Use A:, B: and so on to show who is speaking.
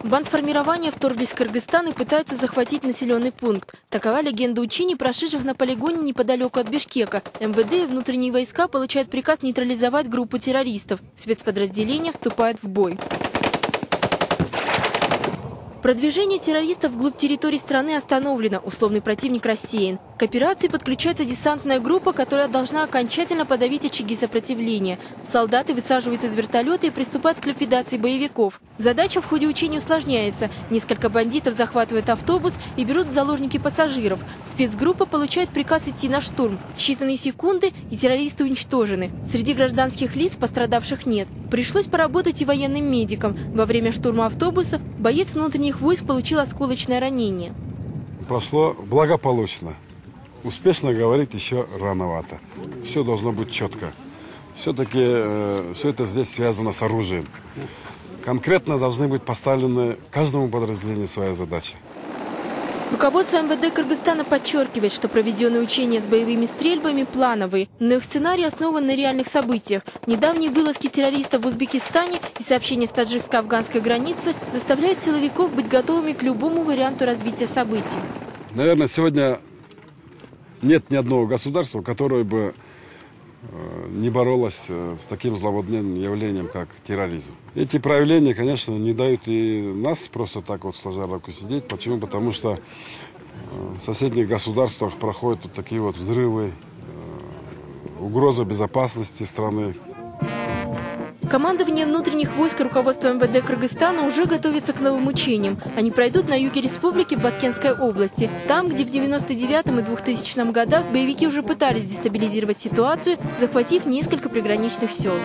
A: Бандформирования вторглись в Кыргызстан и пытаются захватить населенный пункт. Такова легенда учений, прошедших на полигоне неподалеку от Бишкека. МВД и внутренние войска получают приказ нейтрализовать группу террористов. Спецподразделения вступают в бой. Продвижение террористов вглубь территории страны остановлено, условный противник рассеян. К операции подключается десантная группа, которая должна окончательно подавить очаги сопротивления. Солдаты высаживаются из вертолета и приступают к ликвидации боевиков. Задача в ходе учений усложняется. Несколько бандитов захватывают автобус и берут в заложники пассажиров. Спецгруппа получает приказ идти на штурм. Считанные секунды, и террористы уничтожены. Среди гражданских лиц пострадавших нет. Пришлось поработать и военным медикам. Во время штурма автобуса боец внутренних войск получил осколочное ранение.
B: Прошло благополучно. Успешно говорить еще рановато. Все должно быть четко. Все-таки все это здесь связано с оружием. Конкретно должны быть поставлены каждому подразделению своя задача.
A: Руководство МВД Кыргызстана подчеркивает, что проведенные учения с боевыми стрельбами плановые, но их сценарий основан на реальных событиях. Недавние вылазки террористов в Узбекистане и сообщения с таджикско-афганской границы заставляют силовиков быть готовыми к любому варианту развития событий.
B: Наверное, сегодня нет ни одного государства, которое бы не боролось с таким злободневным явлением, как терроризм. Эти проявления, конечно, не дают и нас просто так вот сложа руку сидеть. Почему? Потому что в соседних государствах проходят вот такие вот взрывы, угроза безопасности страны.
A: Командование внутренних войск и руководство МВД Кыргызстана уже готовится к новым учениям. Они пройдут на юге республики в Баткенской области. Там, где в 1999 и 2000 годах боевики уже пытались дестабилизировать ситуацию, захватив несколько приграничных сел.